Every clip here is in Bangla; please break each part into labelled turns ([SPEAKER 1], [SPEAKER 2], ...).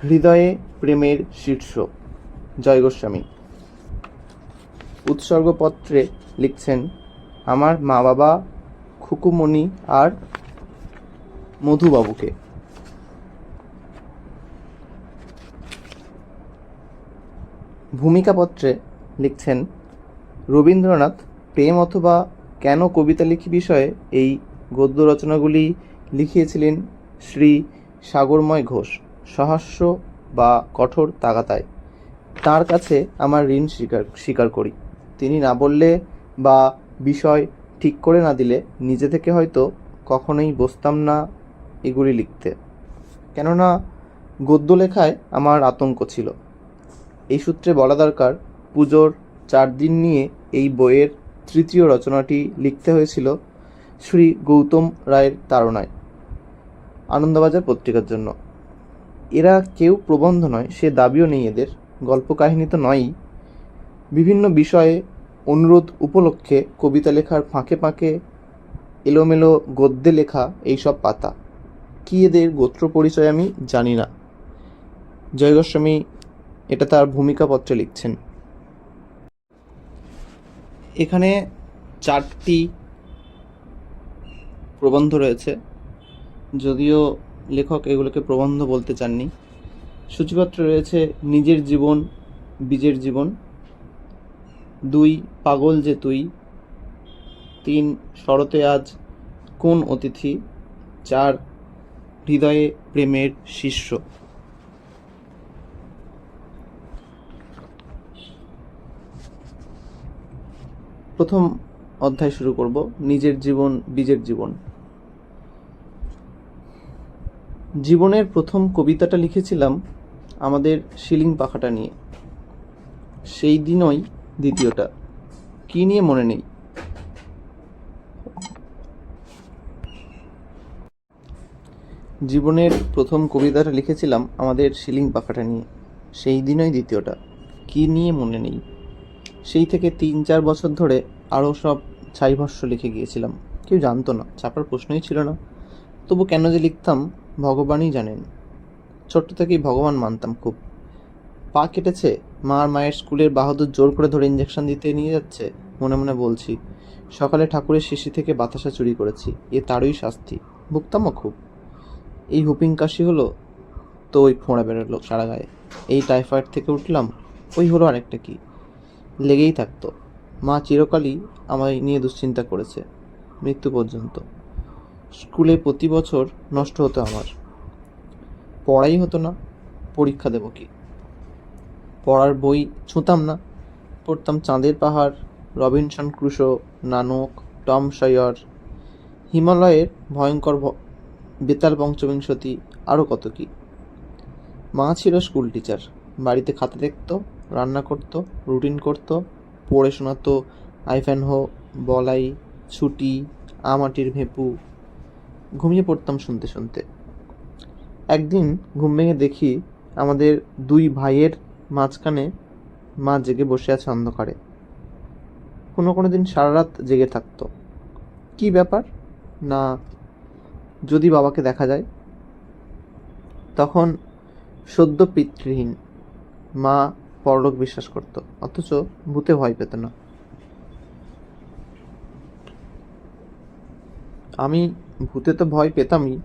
[SPEAKER 1] হৃদয়ে প্রেমের শীর্ষ, জয় গোস্বামী। উৎসর্গপত্রে লিখছেন আমার মা বাবা, খুকুমণি আর মধুবাবুকে। ভূমিকাপত্রে লিখছেন রবীন্দ্রনাথ প্রেম অথবা কেন কবিতা লিখি বিষয়ে এই গদ্য রচনাগুলি লিখিয়েছিলেন শ্রী সাগরময় ঘোষ। সহাস্য বা কঠোর তাগাতায় তাঁর কাছে আমার ঋণ স্বীকার করি। তিনি না বললে বা বিষয় ঠিক করে না দিলে নিজে থেকে হয়তো কখনোই বসতাম না এগুলি লিখতে, কেননা গদ্য লেখায় আমার আতঙ্ক ছিল। এই সূত্রে বলা দরকার, পুজোর 4 দিন নিয়ে এই বইয়ের তৃতীয় রচনাটি লিখতে হয়েছিল শ্রী গৌতম রায়ের তাড়নায়, আনন্দবাজার পত্রিকার জন্য। এরা কেউ প্রবন্ধ নয়, সে দাবিও নেই এদের, গল্প কাহিনী তো নয়ই। বিভিন্ন বিষয়ে অনুরোধ উপলক্ষে কবিতা লেখার ফাঁকে ফাঁকে এলোমেলো গদ্যে লেখা এইসব পাতা। কি এদের গোত্র পরিচয় আমি জানি না। জয় গোস্বামী এটা তার ভূমিকাপত্রে লিখছেন। এখানে 4টি প্রবন্ধ রয়েছে, যদিও লেখক এগুলোকে প্রবন্ধ বলতে চাননি। সূচিপত্রে রয়েছে নিজের জীবন, বীজের জীবন, 2 পাগল যে তুই, 3 শরতে আজ কোন অতিথি, 4 হৃদয়ে প্রেমের শিষ্য। প্রথম অধ্যায় শুরু করব, নিজের জীবন, বীজের জীবন। জীবনের প্রথম কবিতাটা লিখেছিলাম আমাদের শিলিং পাখাটা নিয়ে, সেই দিনই দ্বিতীয়টা। কি নিয়ে মনে নেই। জীবনের প্রথম কবিতাটা লিখেছিলাম আমাদের শিলিং পাখাটা নিয়ে, সেই দিনই দ্বিতীয়টা। কি নিয়ে মনে নেই। সেই থেকে 3-4 বছর ধরে আরও সব ছাইভস্য লিখে গিয়েছিলাম। কেউ জানতো না, ছাপার প্রশ্নই ছিল না। তবু কেন যে লিখতাম ভগবানই জানেন। ছোট্ট থেকেই ভগবান মানতাম খুব। পা কেটেছে, মায়ের স্কুলের বাহাদুর জোর করে ধরে ইঞ্জেকশন দিতে নিয়ে যাচ্ছে, মনে মনে বলছি সকালে ঠাকুরের শিশি থেকে বাতাসা চুরি করেছি, এ তারই শাস্তি। ভুগতামও খুব। এই হুপিং কাশি হলো তো ওই ফোঁড়া বেরোলো সারা গায়ে। এই টাইফয়েড থেকে উঠলাম, ওই হলো আরেকটা কি। লেগেই থাকতো। মা চিরকালই আমায় নিয়ে দুশ্চিন্তা করেছে, মৃত্যু পর্যন্ত। স্কুলে প্রতি বছর নষ্ট হতো আমার, পড়াই হতো না, পরীক্ষা দেব কি। পড়ার বই ছুঁতাম না, পড়তাম চাঁদের পাহাড়, Robinson Crusoe, Nanak, Tom swear, হিমালয়ের ভয়ঙ্কর বেতাল পঞ্চবিংশতি, আরও কত কি। মা ছিল স্কুল টিচার, বাড়িতে খাতা দেখতো, রান্না করতো, রুটিন করতো, পড়ে শোনাতো আইভ্যানহো, বলাই, ছুটি, আমাটির ভেপু। ঘুমিয়ে পড়তাম শুনতে শুনতে। একদিন ঘুম ভেঙে দেখি আমাদের 2 ভাইয়ের মাঝখানে মা জেগে বসে আছে অন্ধকারে। কোনো দিন সারা রাত জেগে থাকতো। কি ব্যাপার না, যদি বাবাকে দেখা যায়। তখন সদ্য পিতৃহীন মা পরলোক বিশ্বাস করত, অথচ ভূতে ভয় পেত না। আমি ভূতে তো ভয় পেতামই,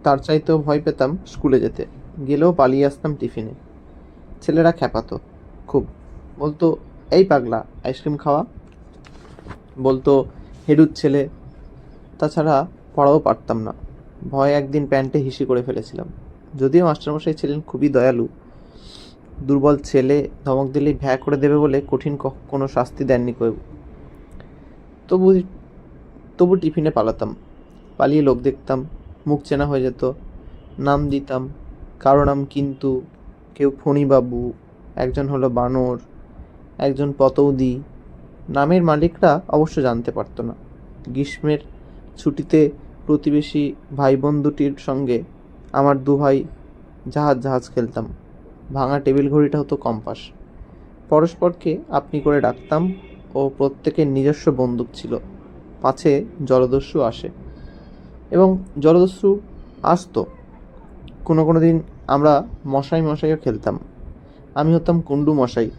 [SPEAKER 1] তার চাইতেও ভয় পেতাম স্কুলে যেতে। গেলেও পালিয়ে আসতাম টিফিনে। ছেলেরা খ্যাপাতো খুব, বলতো এই পাগলা আইসক্রিম খাওয়া, বলতো হেডুর ছেলে। তাছাড়া পড়াও পারতাম না। ভয়ে একদিন প্যান্টে হিসি করে ফেলেছিলাম। যদিও মাস্টারমশাই ছিলেন খুবই দয়ালু, দুর্বল ছেলে ধমক দিলেই ভ্যা করে দেবে বলে কঠিন কোনো শাস্তি দেননি কেউ। তবু টিফিনে পালাতাম। পালিয়ে লোক দেখতাম, মুখ চেনা হয়ে যেত, নাম দিতাম। কারো নাম কিন্তু, কেউ ফণিবাবু, একজন হলো বানর, একজন পতৌদি। নামের মালিকরা অবশ্য জানতে পারত না। গ্রীষ্মের ছুটিতে প্রতিবেশী ভাই বোন দুটির সঙ্গে আমার 2 ভাই জাহাজ খেলতাম। ভাঙা টেবিল ঘড়িটা হতো কম্পাস। পরস্পরকে আপনি করে ডাকতাম ও প্রত্যেকের নিজস্ব বন্দুক ছিল, পাছে জলদস্যু আসে। এবং জলদস্যু আসতো। কোনো দিন আমরা মশাই মশাইও খেলতাম। আমি হতাম কুণ্ডু মশাই।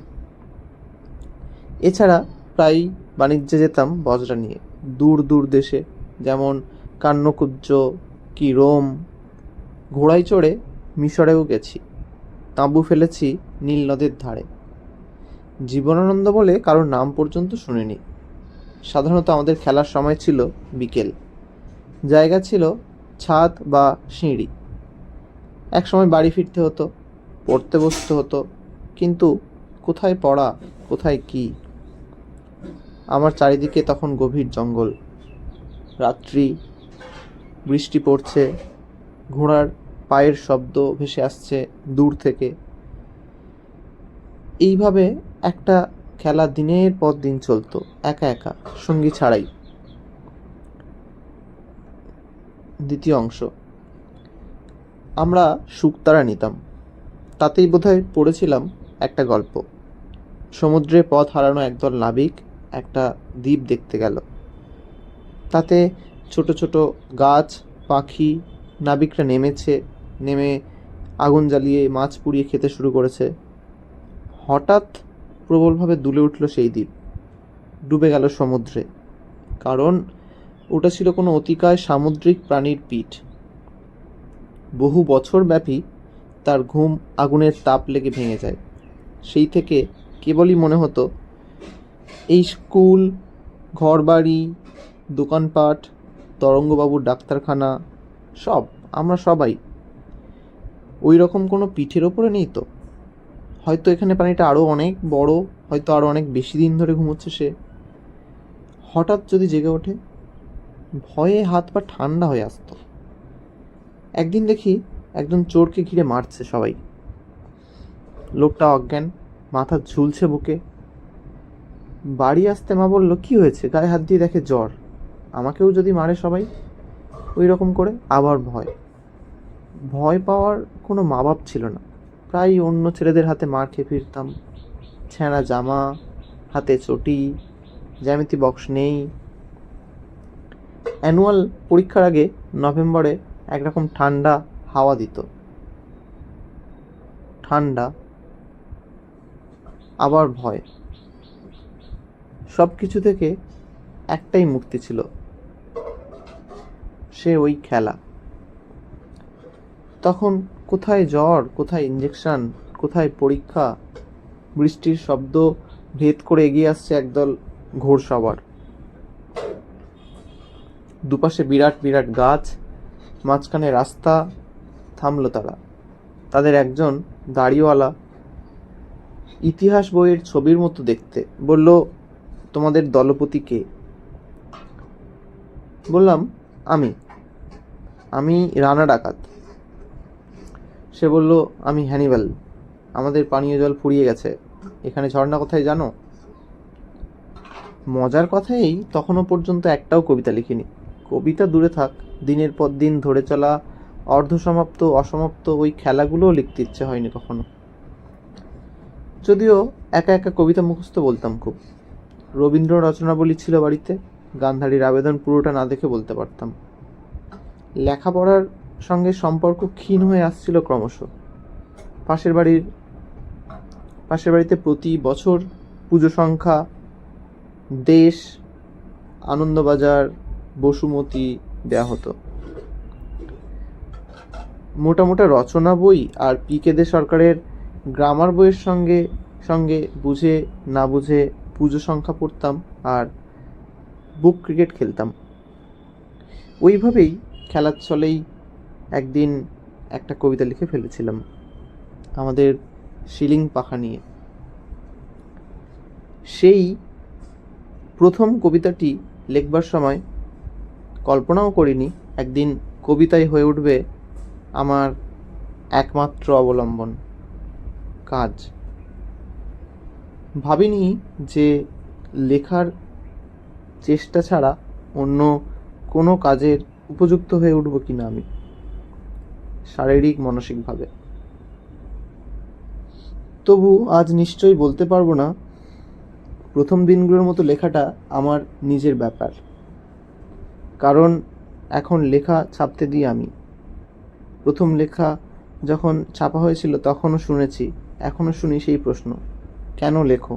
[SPEAKER 1] এছাড়া প্রায় বাণিজ্যে যেতাম বজরা নিয়ে, দূর দূর দেশে, যেমন কান্নকুজ্জ কি রোম। ঘোড়ায় চড়ে মিশরেও গেছি, তাঁবু ফেলেছি নীল নদের ধারে। জীবনানন্দ বলে কারোর নাম পর্যন্ত শুনিনি। সাধারণত আমাদের খেলার সময় ছিল বিকেল। জায়গা ছিল ছাদ বা সিঁড়ি। একসময় বাড়ি ফিরতে হতো, পড়তে বসতে হতো, কিন্তু কোথায় পড়া, কোথায় কি? আমার চারিদিকে তখন গভীর জঙ্গল। রাত্রি, বৃষ্টি পড়ছে, ঘোড়ার পায়ের শব্দ ভেসে আসছে দূর থেকে। এইভাবে একটা খেলা দিনের পর দিন চলতো, একা একা, সঙ্গী ছাড়াই। দ্বিতীয় অংশ। আমরা শুকতারা নিতাম। তাতেই বোধহয় পড়েছিলাম একটা গল্প। সমুদ্রে পথ হারানো একদল নাবিক একটা দ্বীপ দেখতে গেল। তাতে ছোট ছোট গাছ, পাখি। নাবিকরা নেমে আগুন জ্বালিয়ে মাছ পুড়িয়ে খেতে শুরু করেছে। হঠাৎ প্রবলভাবে দুলে উঠল সেই দ্বীপ, ডুবে গেল সমুদ্রে। কারণ ওটা ছিল কোনো অতিকায় সামুদ্রিক প্রাণীর পিঠ। বহু বছর ব্যাপী তার ঘুম আগুনের তাপ লেগে ভেঙে যায়। সেই থেকে কেবলই মনে হতো এই স্কুল, ঘরবাড়ি, দোকানপাট, তরঙ্গবাবুর ডাক্তারখানা, সব আমরা সবাই ওই রকম কোনো পিঠের ওপরে নেই তো। হয়তো এখানে প্রাণীটা আরও অনেক বড়, হয়তো আরও অনেক বেশি দিন ধরে ঘুমোচ্ছে সে। হঠাৎ যদি জেগে ওঠে, ভয়ে হাত পা ঠান্ডা হয়ে আসতো। একদিন দেখি একজন চোরকে ঘিরে মারছে সবাই। লোকটা অজ্ঞান, মাথা ঝুলছে বুকে। বাড়ি আসতে মা বলল, কি হয়েছে? গায়ে হাত দিয়ে দেখে জ্বর। আমাকেও যদি মারে সবাই ওই রকম করে। আবার ভয় পাওয়ার কোনো মা বাপ ছিল না। প্রায় অন্য ছেলেদের হাতে মার খেয়ে ফিরতাম। ছেঁড়া জামা, হাতে চটি, জ্যামিতি বক্স নেই। অ্যানুয়াল পরীক্ষার আগে নভেম্বরে একরকম ঠান্ডা হাওয়া দিত। ঠান্ডা, আবার ভয়। সব কিছু থেকে একটাই মুক্তি ছিল, সে ওই খেলা। তখন কোথায় জ্বর, কোথায় ইঞ্জেকশন, কোথায় পরীক্ষা। বৃষ্টির শব্দ ভেদ করে এগিয়ে আসছে একদল ঘোড়সওয়ার। দুপাশে বিরাট বিরাট গাছ, মাঝখানে রাস্তা। থামল তারা। তাদের একজন দাড়িওয়ালা, ইতিহাস বইয়ের ছবির মতো দেখতে, বলল, তোমাদের দলপতি কে? বললাম, আমি রানা ডাকাত। সে বলল, আমি হ্যানিবাল। আমাদের পানীয় জল ফুরিয়ে গেছে। এখানে ঝর্ণা কোথায় জানো? মজার কথাই, তখনও পর্যন্ত একটাও কবিতা লিখিনি। কবিতা দূরে থাক, দিনের পর দিন ধরে চলা অর্ধসমাপ্ত অসমাপ্ত ওই খেলাগুলোও লিখতে ইচ্ছে হয়নি কখনো। যদিও একা একা কবিতা মুখস্থ বলতাম খুব। রবীন্দ্র রচনাবলী ছিল বাড়িতে, গান্ধারীর আবেদন পুরোটা না দেখে বলতে পারতাম। লেখাপড়ার সঙ্গে সম্পর্ক ক্ষীণ হয়ে আসছিল ক্রমশ। পাশের বাড়িতে প্রতি বছর পুজো সংখ্যা, দেশ, আনন্দবাজার, বসুমতী দেয়া হতো। মোটা মোটা রচনা বই আর PK দে সরকারের গ্রামার বইয়ের সঙ্গে সঙ্গে বুঝে না বুঝে পুজো সংখ্যা পড়তাম আর বুক ক্রিকেট খেলতাম। ওইভাবেই খেলার ছলেই একদিন একটা কবিতা লিখে ফেলেছিলাম আমাদের শিলিং পাখা নিয়ে। সেই প্রথম কবিতাটি লেখবার সময় কল্পনাও করিনি একদিন কবিতাই হয়ে উঠবে আমার একমাত্র অবলম্বন, কাজ। ভাবিনি যে লেখার চেষ্টা ছাড়া অন্য কোনো কাজের উপযুক্ত হয়ে উঠব কিনা আমি, শারীরিক মানসিকভাবে। তবু আজ নিশ্চয়ই বলতে পারবো না প্রথম দিনগুলোর মতো লেখাটা আমার নিজের ব্যাপার। কারণ এখন লেখা ছাপতে দিই আমি। প্রথম লেখা যখন ছাপা হয়েছিল তখনও শুনেছি, এখনও শুনি সেই প্রশ্ন, কেন লেখো?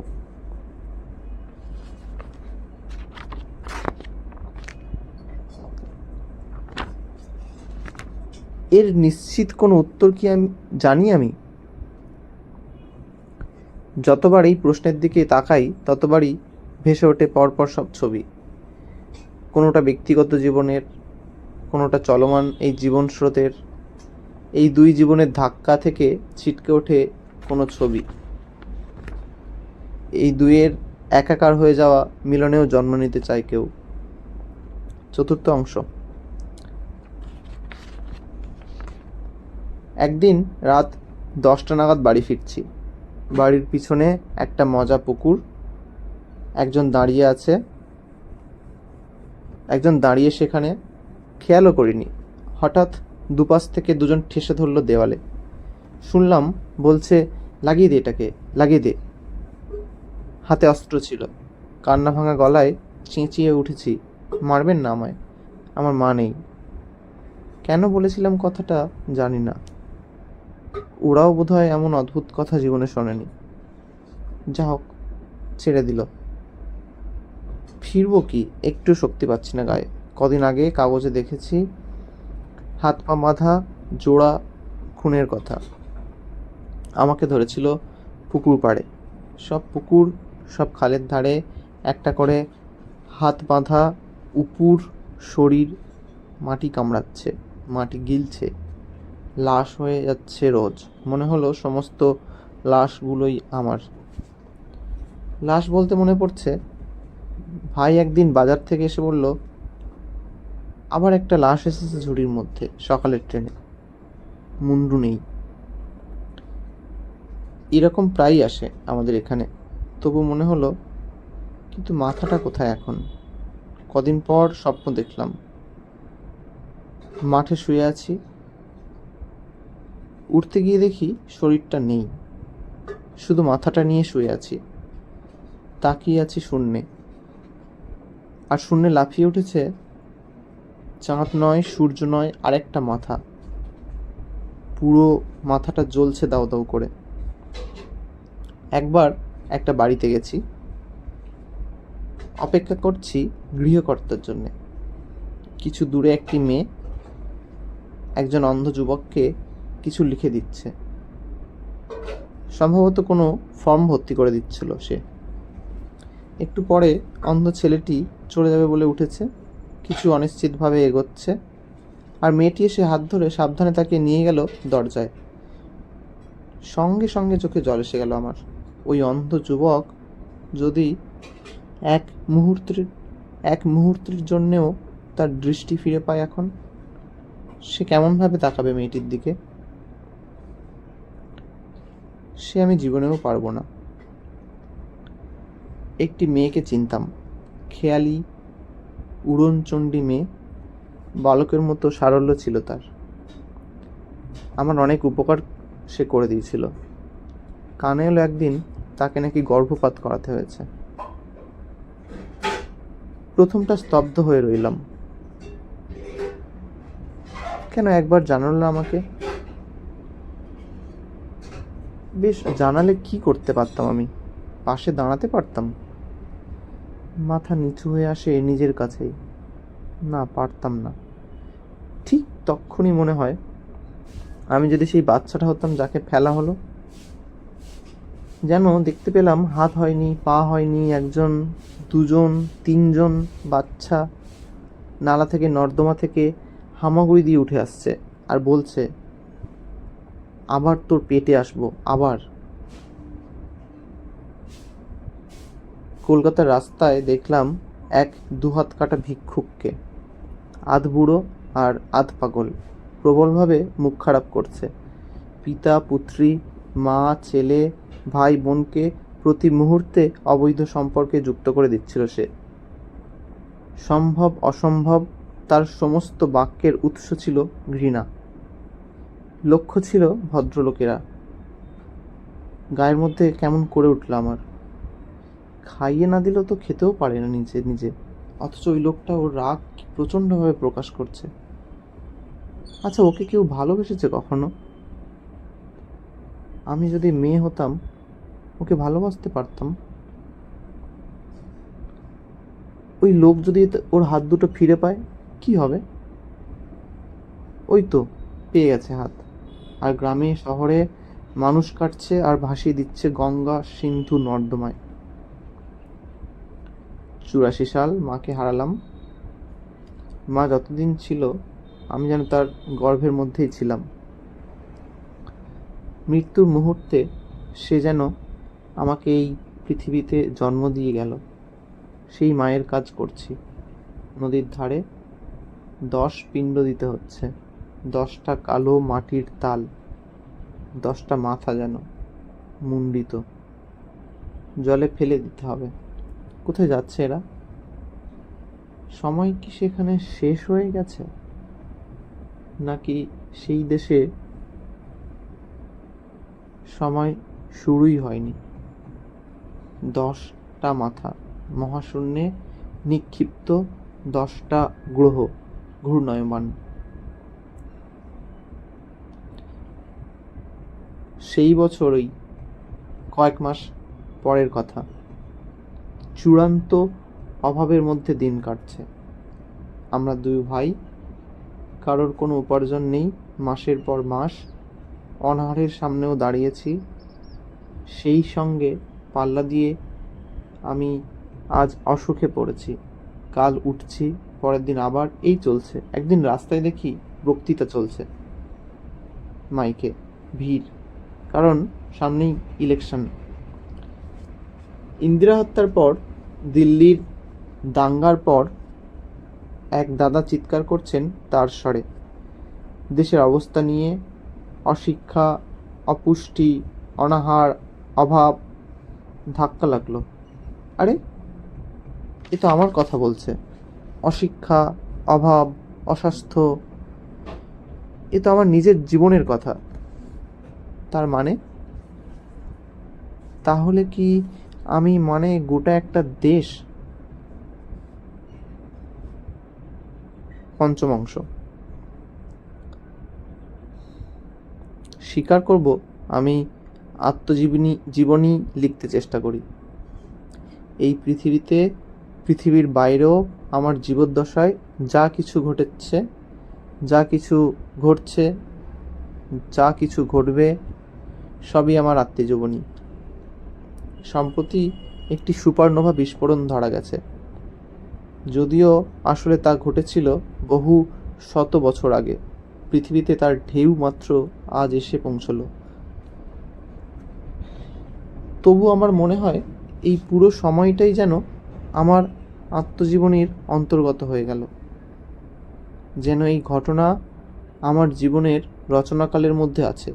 [SPEAKER 1] এর নিশ্চিত কোনো উত্তর কি জানি আমি? যতবার এই প্রশ্নের দিকে তাকাই ততবারই ভেসে ওঠে পরপর সব ছবি, কোনোটা ব্যক্তিগত জীবনের, কোনোটা চলমান এই জীবন স্রোতের। এই দুই জীবনের ধাক্কা থেকে ছিটকে ওঠে কোনো ছবি, এই দুইয়ের একাকার হয়ে যাওয়া মিলনেও জন্ম নিতে চায় কেউ। চতুর্থ অংশ। একদিন রাত 10টা নাগাদ বাড়ি ফিরছি। বাড়ির পিছনে একটা মজা পুকুর, একজন দাঁড়িয়ে সেখানে, খেয়ালও করিনি। হঠাৎ দুপাশ থেকে দুজন ঠেসে ধরল দেওয়ালে। শুনলাম বলছে, লাগিয়ে দে এটাকে, লাগিয়ে দে। হাতে অস্ত্র ছিল। কান্না ভাঙা গলায় চেঁচিয়ে উঠেছি, মারবেন না আমায়, আমার মা নেই। কেন বলেছিলাম কথাটা জানি না, ওরাও বোধহয় এমন অদ্ভুত কথা জীবনে শোনেনি। যা হোক, ছেড়ে দিল। ফিরবো কি, একটু শক্তি পাচ্ছি না গায়ে। কদিন আগে কাগজে দেখেছি হাত পা বাঁধা জোড়া খুনের কথা। আমাকে ধরেছিল পুকুর পাড়ে। সব পুকুর, সব খালের ধারে একটা করে হাত বাঁধা উপুর শরীর মাটি কামড়াচ্ছে, মাটি গিলছে, লাশ হয়ে যাচ্ছে রোজ। মনে হলো সমস্ত লাশগুলোই আমার। লাশ বলতে মনে পড়ছে, ভাই একদিন বাজার থেকে এসে বলল, আবার একটা লাশ এসেছে ঝুড়ির মধ্যে, সকালের ট্রেনে, মুন্ডু নেই। এরকম প্রায়ই আসে আমাদের এখানে। তবু মনে হলো, কিন্তু মাথাটা কোথায় এখন? কদিন পর স্বপ্ন দেখলাম, মাঠে শুয়ে আছি। উঠতে গিয়ে দেখি শরীরটা নেই, শুধু মাথাটা নিয়ে শুয়ে আছি। তাকিয়ে আছি শূন্যে, আর শূন্যে লাফিয়ে উঠেছে চাঁদ নয়, সূর্য নয়, আরেকটা মাথা। পুরো মাথাটা জ্বলছে দাউ দাউ করে। একবার একটা বাড়িতে গেছি, অপেক্ষা করছি গৃহকর্তার জন্যে। কিছু দূরে একটি মেয়ে একজন অন্ধ যুবককে কিছু লিখে দিচ্ছে। সম্ভবত কোনো ফর্ম ভর্তি করে দিচ্ছিল সে। একটু পরে অন্ধ ছেলেটি চলে যাবে বলে উঠেছে, কিছু অনিশ্চিতভাবে এগোচ্ছে, আর মেয়েটি এসে হাত ধরে সাবধানে তাকে নিয়ে গেল দরজায়। সঙ্গে সঙ্গে চোখে জল এসে গেল আমার। ওই অন্ধ যুবক যদি এক মুহূর্তের জন্যেও তার দৃষ্টি ফিরে পায় এখন, সে কেমনভাবে তাকাবে মেয়েটির দিকে, সে আমি জীবনেও পারবো না। একটি মেয়েকে চিনতাম, খেয়ালি উড়নচণ্ডী মেয়ে, বালকের মতো সারল্য ছিল তার। আমার অনেক উপকার সে করে দিয়েছিল। কানে এলো একদিন তাকে নাকি গর্ভপাত করাতে হয়েছে। প্রথমটা স্তব্ধ হয়ে রইলাম। কেন একবার জানালো না আমাকে? বেশ, জানালে কি করতে পারতাম আমি? পাশে দাঁড়াতে পারতাম। মাথা নিচু হয়ে আসে নিজের কাছেই। না, পারতাম না। ঠিক তখনই মনে হয়, আমি যদি সেই বাচ্চাটা হতাম যাকে ফেলা হলো। যেন দেখতে পেলাম হাত হয়নি, পা হয়নি, একজন, দুজন, তিনজন বাচ্চা নালা থেকে, নর্দমা থেকে হামাগুড়ি দিয়ে উঠে আসছে আর বলছে, আবার তোর পেটে আসবো, আবার। কলকাতার রাস্তায় দেখলাম এক দুহাত কাটা ভিক্ষুককে, আধ বুড়ো আর আধ পাগল, প্রবলভাবে মুখ খারাপ করছে। পিতা পুত্রী, মা ছেলে, ভাই বোনকে প্রতি মুহূর্তে অবৈধ সম্পর্কে যুক্ত করে দিচ্ছিল সে। সম্ভব অসম্ভব, তার সমস্ত বাক্যের উৎস ছিল ঘৃণা। লক্ষ্য ছিল ভদ্রলোকেরা। গায়ের মধ্যে কেমন করে উঠল আমার। খাইয়ে না দিলেও তো খেতেও পারে না নিজে নিজে, অথচ ওই লোকটা ওর রাগ প্রচণ্ডভাবে প্রকাশ করছে। আচ্ছা, ওকে কেউ ভালোবেসেছে কখনো? আমি যদি মেয়ে হতাম ওকে ভালোবাসতে পারতাম। ওই লোক যদি ওর হাত দুটো ফিরে পায় কি হবে? ওই তো পেয়ে গেছে হাত, আর গ্রামে শহরে মানুষ কাটছে আর ভাসিয়ে দিচ্ছে গঙ্গা সিন্ধু নর্দমায়। 84 সাল মাকে হারালাম। মা যতদিন ছিল আমি যেন তার গর্ভের মধ্যেই ছিলাম। মৃত্যুর মুহূর্তে সে যেন আমাকে এই পৃথিবীতে জন্ম দিয়ে গেল। সেই মায়ের কাজ করছি। নদীর ধারে 10 পিণ্ড দিতে হচ্ছে, 10টা কালো মাটির তাল, 10টা মাথা যেন মুণ্ডিত, জলে ফেলে দিতে হবে। কোথায় যাচ্ছে এরা? সময় কি সেখানে শেষ হয়ে গেছে, নাকি সেই দেশে সময় শুরুই হয়নি? 10টা মাথা, মহাশূন্যে নিক্ষিপ্ত 10টা গ্রহ ঘূর্ণায়মান। সেই বছরই কয়েক মাস পরের কথা। চূড়ান্ত অভাবের মধ্যে দিন কাটছে। আমরা 2 ভাই, কারোর কোনো উপার্জন নেই। মাসের পর মাস অনাহারের সামনেও দাঁড়িয়েছি। সেই সঙ্গে পাল্লা দিয়ে আমি আজ অসুখে পড়েছি, কাল উঠছি, পরের দিন আবার এই চলছে। একদিন রাস্তায় দেখি বক্তৃতা চলছে, মাইকে ভিড়, কারণ সামনেই ইলেকশন। ইন্দিরা হত্যার পর, দিল্লির দাঙ্গার পর এক দাদা চিৎকার করছেন তার স্বরে দেশের অবস্থা নিয়ে। অশিক্ষা, অপুষ্টি, অনাহার, অভাব। ধাক্কা লাগলো। আরে এ তো আমার কথা বলছে। অশিক্ষা, অভাব, অস্বাস্থ্য, এ তো আমার নিজের জীবনের কথা। তার মানে তাহলে কি আমি মানে গোটা একটা দেশ? পঞ্চম অংশ। স্বীকার করব, আমি জীবনী লিখতে চেষ্টা করি। এই পৃথিবীতে, পৃথিবীর বাইরেও আমার জীবদ্দশায় যা কিছু ঘটেছে, যা কিছু ঘটছে, যা কিছু ঘটবে, সবই আমার আত্মজীবনী। সম্প্রতি একটি সুপারনোভা বিস্ফোরণ ধরা গেছে, যদিও আসলে তা ঘটেছিল বহু শত বছর আগে। পৃথিবীতে তার ঢেউ মাত্র আজ এসে পৌঁছল। তবু আমার মনে হয় এই পুরো সময়টাই যেন আমার আত্মজীবনীর অন্তর্গত হয়ে গেল, যেন এই ঘটনা আমার জীবনের রচনাকালের মধ্যে আছে।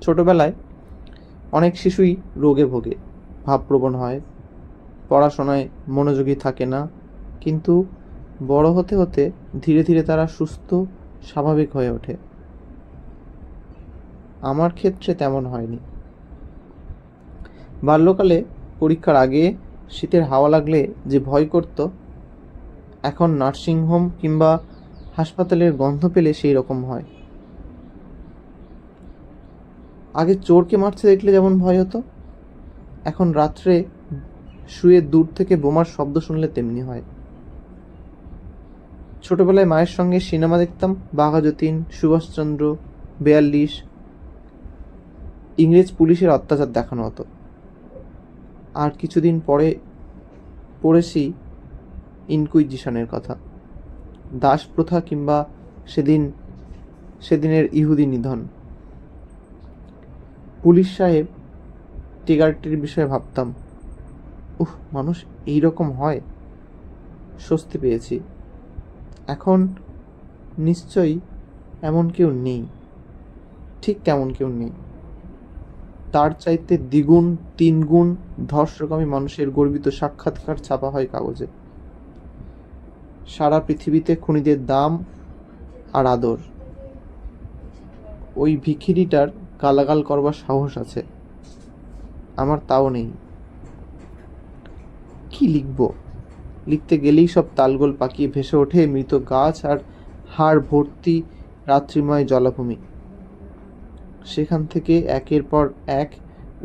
[SPEAKER 1] ছোটবেলায় অনেক শিশুই রোগে ভোগে, ভাবপ্রবণ হয়, পড়াশোনায় মনোযোগী থাকে না, কিন্তু বড় হতে হতে ধীরে ধীরে তারা সুস্থ, স্বাভাবিক হয়ে ওঠে। আমার ক্ষেত্রে তেমন হয়নি। বাল্যকালে পরীক্ষার আগে শীতের হাওয়া লাগলে যে ভয় করত, এখন নার্সিংহোম কিংবা হাসপাতালের গন্ধ পেলে সেই রকম হয়। আগে চোরকে মারতে দেখলে যেমন ভয় হতো, এখন রাত্রে শুয়ে দূর থেকে বোমার শব্দ শুনলে তেমনি হয়। ছোটবেলায় মায়ের সঙ্গে সিনেমা দেখতাম, বাঘা যতীন, সুভাষচন্দ্র, 42। ইংরেজ পুলিশের অত্যাচার দেখানো হতো। আর কিছুদিন পরে পড়েছি ইনকুইজিশনের কথা, দাস প্রথা কিংবা সেদিনের ইহুদি নিধন। পুলিশ সাহেব টিগারটির বিষয়ে ভাবতাম, মানুষ এইরকম হয়। স্বস্তি পেয়েছি। এখন নিশ্চয়ই এমন কেউ নেই, ঠিক তেমন কেউ নেই। তার চাইতে দ্বিগুণ, 3 গুণ ধর্ষকামী মানুষের গর্বিত সাক্ষাৎকার ছাপা হয় কাগজে। সারা পৃথিবীতে খুনিদের দাম আর আদর। ওই ভিখিরিটার গালাগাল করবার সাহস আছে, আমার তাও নেই। কি লিখব? লিখতে গেলেই সব তালগোল পাকিয়ে ভেসে ওঠে মৃত গাছ আর হাড় ভর্তি রাত্রিময় জলাভূমি। সেখান থেকে একের পর এক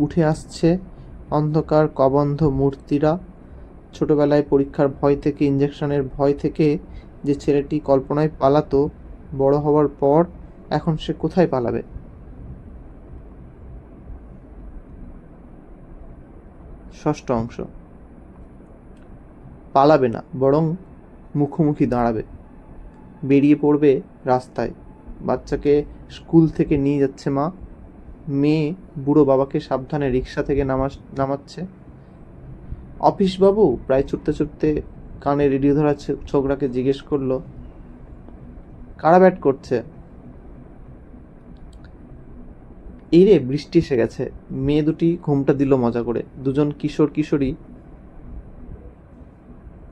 [SPEAKER 1] উঠে আসছে অন্ধকার কবন্ধ মূর্তিরা। ছোটবেলায় পরীক্ষার ভয় থেকে, ইঞ্জেকশনের ভয় থেকে যে ছেলেটি কল্পনায় পালাতো, বড় হওয়ার পর এখন সে কোথায় পালাবে? ষষ্ঠ অংশ। পালাবে না, বরং মুখোমুখি দাঁড়াবে। বেরিয়ে পড়বে রাস্তায়। বাচ্চাকে স্কুল থেকে নিয়ে যাচ্ছে মা, মেয়ে বুড়ো বাবাকে সাবধানে রিক্সা থেকে নামাচ্ছে। অফিস বাবু প্রায় ছুটতে ছুটতে কানে রেডিও ধরা ছোকরাকে জিজ্ঞেস করলো, কারা ব্যাট করছে? এই রে, বৃষ্টি এসে গেছে। মেয়ে দুটি ঘুমটা দিল মজা করে। দুজন কিশোর কিশোরী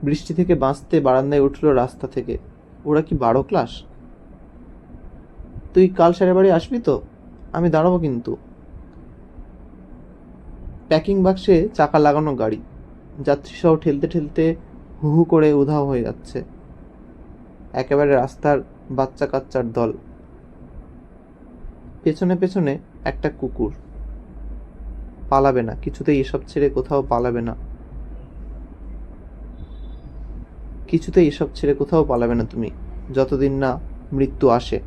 [SPEAKER 1] বৃষ্টি থেকে বাঁচতে বারান্দায় উঠল রাস্তা থেকে। ওরা কি 12 ক্লাস? তুই কাল সাড়ে বাড়ি আসবি তো? আমি দাঁড়াবো কিন্তু। প্যাকিং বাক্সে চাকা লাগানো গাড়ি, যাত্রীসহ ঠেলতে ঠেলতে হু হু করে উধাও হয়ে যাচ্ছে। একেবারে রাস্তার বাচ্চা কাচ্চার দল। পেছনে পেছনে একটা কুকুর। পালাবে না, কিছুতেই এসব ছেড়ে কোথাও পালাবে না। কিছুতেই এসব ছেড়ে কোথাও পালাবে না তুমি, যতদিন না মৃত্যু আসে।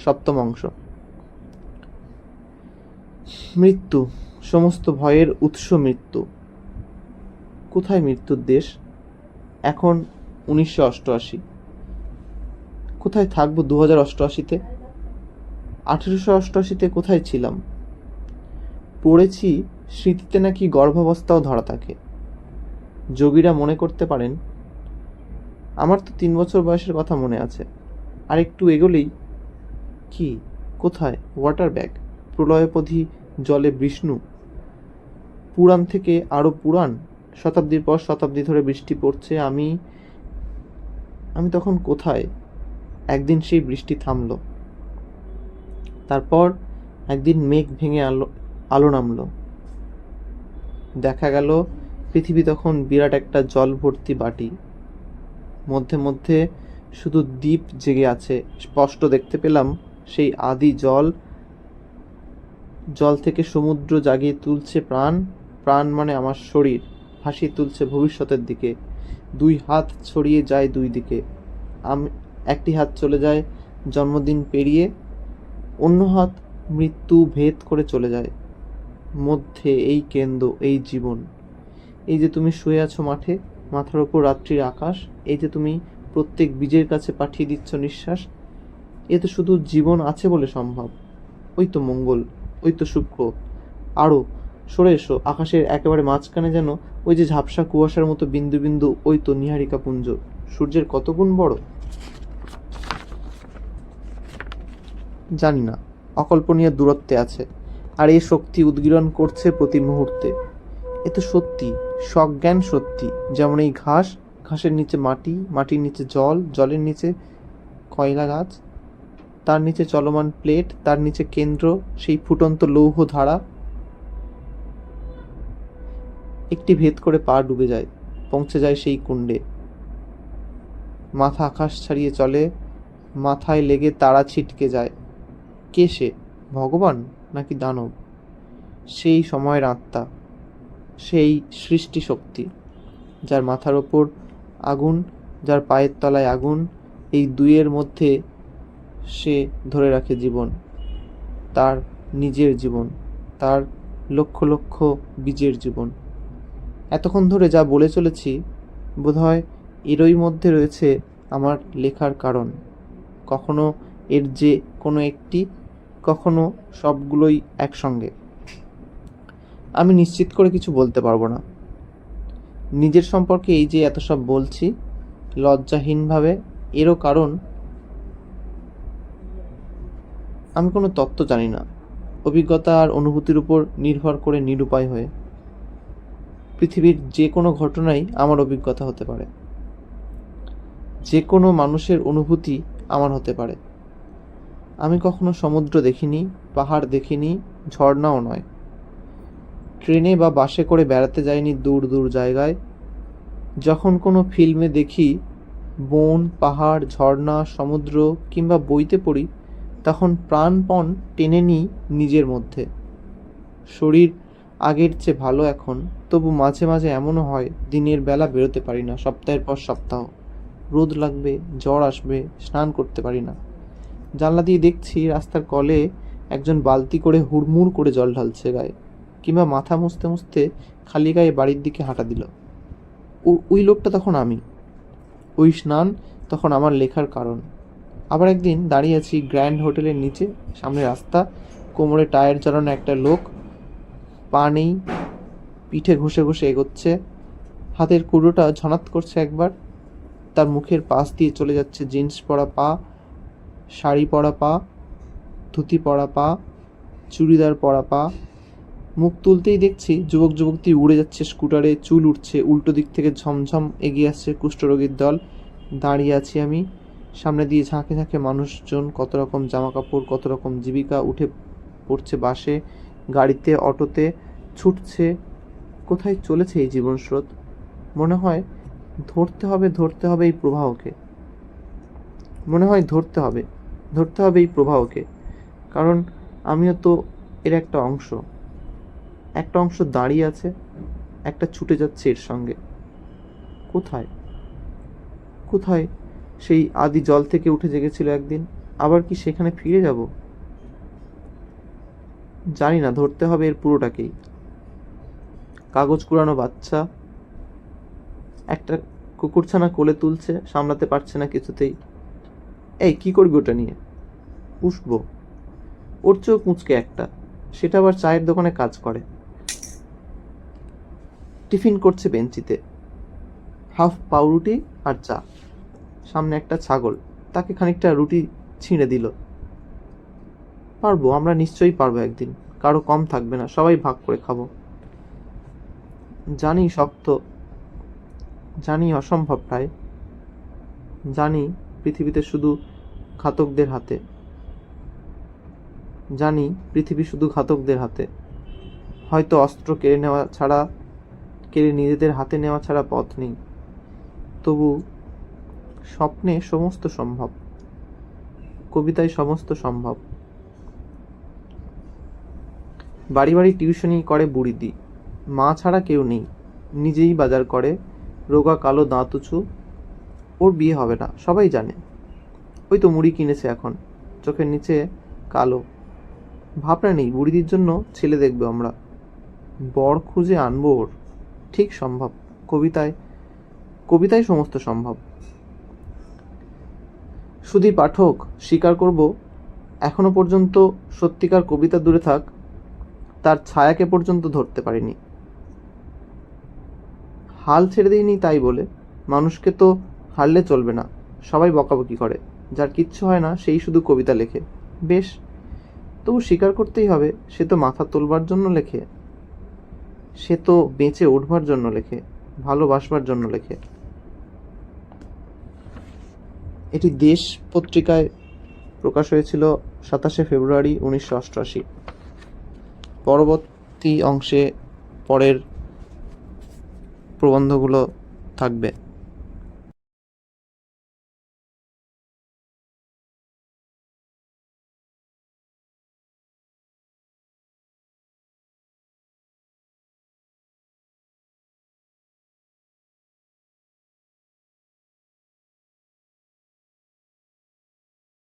[SPEAKER 1] সপ্তম অংশ। মৃত্যু, সমস্ত ভয়ের উৎস মৃত্যু। কোথায় মৃত্যুর দেশ? এখন 1988। কোথায় থাকবো 2088-তে? 1888-তে কোথায় ছিলাম? পড়েছি স্মৃতিতে নাকি গর্ভাবস্থাও ধরা থাকে। যোগীরা মনে করতে পারেন। আমার তো 3 বছর বয়সের কথা মনে আছে। আর একটু এগোলেই কি, কোথায়? ওয়াটার ব্যাগ, প্রলয়পথী জলে বিষ্ণু, পুরাণ থেকে আরো পুরাণ, শতাব্দীর পর শতাব্দী ধরে বৃষ্টি পড়ছে। আমি তখন কোথায়? একদিন সেই বৃষ্টি থামলো। তারপর একদিন মেঘ ভেঙে আলো নামলো। দেখা গেল পৃথিবী তখন বিরাট একটা জল ভর্তি বাটি। মধ্যে মধ্যে শুধু দ্বীপ জেগে আছে। স্পষ্ট দেখতে পেলাম সেই আদি জল থেকে সমুদ্র জাগিয়ে তুলছে প্রাণ। প্রাণ মানে আমার শরীর, ভাসিয়ে তুলছে ভবিষ্যতের দিকে। 2 হাত ছড়িয়ে যায় 2 দিকে। একটি হাত চলে যায় জন্মদিন পেরিয়ে, অন্য হাত মৃত্যু ভেদ করে চলে যায়। মধ্যে এই কেন্দ্র, এই জীবন। এই যে তুমি শুয়ে আছো মাঠে, মাথার ওপর রাত্রির আকাশ। এই যে তুমি প্রত্যেক বীজের কাছে পাঠিয়ে দিচ্ছ নিঃশ্বাস। এ তো শুধু জীবন আছে বলে সম্ভব। ওই তো মঙ্গল, ওই তো শুক্র। আরও সরে এসো, আকাশের একেবারে মাঝখানে যেন ওই যে ঝাপসা কুয়াশার মতো বিন্দু বিন্দু, ওই তো নীহারিকা পুঞ্জ। সূর্যের কত গুণ বড় জানি না, অকল্পনীয় দূরত্বে আছে। আর এই শক্তি উদ্গীরণ করছে প্রতি মুহূর্তে। এ তো সত্যি, সজ্ঞান সত্যি। যেমন এই ঘাস, ঘাসের নিচে মাটি, মাটির নিচে জল, জলের নিচে কয়লা গাছ, তার নিচে চলমান প্লেট, তার নিচে কেন্দ্র, সেই ফুটন্ত লৌহ ধারা। একটি ভেদ করে পা ডুবে যায়, পৌঁছে যায় সেই কুণ্ডে। মাথা আকাশ ছাড়িয়ে চলে, মাথায় লেগে তারা ছিটকে যায়। কে সে? ভগবান নাকি দানব? সেই সময়ের আত্মা, সেই সৃষ্টি শক্তি, যার মাথার ওপর আগুন, যার পায়ের তলায় আগুন। এই দুইয়ের মধ্যে সে ধরে রাখে জীবন, তার নিজের জীবন, তার লক্ষ লক্ষ বীজের জীবন। এতক্ষণ ধরে যা বলে চলেছি, বোধহয় এরই মধ্যে রয়েছে আমার লেখার কারণ। কখনো এর যে কোনো একটি, কখনো সবগুলোই একসঙ্গে। আমি নিশ্চিত করে কিছু বলতে পারবো না। নিজের সম্পর্কে এই যে এত সব বলছি লজ্জাহীনভাবে, এরও কারণ আমি কোনো তত্ত্ব জানি না। অভিজ্ঞতা আর অনুভূতির উপর নির্ভর করে নিরুপায় হয়ে পৃথিবীর যে কোনো ঘটনাই আমার অভিজ্ঞতা হতে পারে, যে কোনো মানুষের অনুভূতি আমার হতে পারে। আমি কখনো সমুদ্র দেখিনি, পাহাড় দেখিনি, ঝর্ণাও নয়। ট্রেনে বা বাসে করে বেড়াতে যাইনি দূর দূর জায়গায়। যখন কোনো ফিল্মে দেখি বন, পাহাড়, ঝর্ণা, সমুদ্র কিংবা বইতে পড়ি, তখন প্রাণপণ টেনে নিই নিজের মধ্যে। শরীর আগের চেয়ে ভালো এখন, তবু মাঝে মাঝে এমনও হয় দিনের বেলা বেরোতে পারি না সপ্তাহের পর সপ্তাহ। রোদ লাগবে, জ্বর আসবে, স্নান করতে পারি না। জানলা দিয়ে দেখছি রাস্তার কলে একজন বালতি করে হুড়মুড় করে জল ঢালছে গায়ে, কিংবা মাথা মুছতে মুছতে খালি গায়ে বাড়ির দিকে হাঁটা দিল। ওই লোকটা তখন আমি। ওই স্নান তখন আমার লেখার কারণ। আবার একদিন দাঁড়িয়ে আছি গ্র্যান্ড হোটেলের নিচে, সামনে রাস্তা, কোমরে টায়ার জ্বালানো একটা লোক, পা নেই, পিঠে ঘষে ঘষে এগোচ্ছে, হাতের কুড়োটা ঝনাত করছে একবার, তার মুখের পাশ দিয়ে চলে যাচ্ছে জিন্স পরা পা, শাড়ি পরা পা, ধুতি পরা পা, চুড়িদার পরা পা। মুখ তুলতেই দেখছি যুবক যুবতী উড়ে যাচ্ছে স্কুটারে, চুল উঠছে, উল্টো দিক থেকে ঝমঝম এগিয়ে আসছে কুষ্ঠরোগীর দল। দাঁড়িয়ে আছি আমি, সামনে দিয়ে ঝাঁকে ঝাঁকে মানুষজন, কত রকম জামা কাপড়, কত রকম জীবিকা, উঠে পড়ছে বাসে, গাড়িতে, অটোতে, ছুটছে। কোথায় চলেছে এই জীবন স্রোত? মনে হয় ধরতে হবে এই প্রবাহকে। মনে হয় ধরতে হবে এই প্রবাহকে, কারণ আমিও তো এর একটা অংশ দাঁড়িয়ে আছে, একটা ছুটে যাচ্ছে এর সঙ্গে। কোথায় কোথায় সেই আদি জল থেকে উঠে জেগেছিল একদিন, আবার কি সেখানে ফিরে যাব? জানি না, ধরতে হবে এর পুরোটাকেই। কাগজ কুড়ানো বাচ্চা একটা কুকুরছানা কোলে তুলছে, সামলাতে পারছে না কিছুতেই। এই কি করবি ওটা নিয়ে? পুষবো। ওর চোখ মুচকে একটা, সেটা আবার চায়ের দোকানে কাজ করে। টিফিন করছে বেঞ্চিতে, হাফ পাউরুটি আর চা। সামনে একটা ছাগল, তাকে খানিকটা রুটি ছিঁড়ে দিল। পারবো, আমরা নিশ্চয়ই পারবো একদিন, কারো কম থাকবে না, সবাই ভাগ করে খাবো। জানি শক্ত, জানি অসম্ভব প্রায়, জানি পৃথিবীতে শুধু ঘাতকদের হাতে, জানি পৃথিবী শুধু ঘাতকদের হাতে। হয়তো অস্ত্র কেড়ে নিজেদের হাতে নেওয়া ছাড়া পথ নেই। তবু স্বপ্নে সমস্ত সম্ভব, কবিতায় সমস্ত সম্ভব। বাড়ি বাড়ি টিউশনি করে বুড়িদি, মা ছাড়া কেউ নেই, নিজেই বাজার করে, রোগা কালো দাঁত উঁচু। ওর বিয়ে হবে না সবাই জানে, ওই তো মুড়ি কিনেছে এখন, চোখের নিচে কালো। ভাবনা নেই বুড়িদির জন্য ছেলে দেখবে আমরা, বর খুঁজে আনবো ওর। ঠিক সম্ভব, কবিতায় সমস্ত সম্ভব। শুধু পাঠক স্বীকার করব, এখনো পর্যন্ত সত্যিকার কবিতা দূরে থাক, তার ছায়াকে পর্যন্ত ধরতে পারিনি। হাল ছেড়ে দিইনি তাই বলে, মানুষকে তো হারলে চলবে না, সবাই বকাবকি করে, যার কিচ্ছু হয় না সেই শুধু কবিতা লেখে। বেশ, তবু স্বীকার করতেই হবে, সে তো মাথা তোলবার জন্য লেখে, সে তো বেঁচে উঠবার জন্য লেখে, ভালোবাসবার জন্য লেখে। এটি দেশ পত্রিকায় প্রকাশ হয়েছিল 27 ফেব্রুয়ারি 1988। পরবর্তী অংশে পরের প্রবন্ধগুলো থাকবে।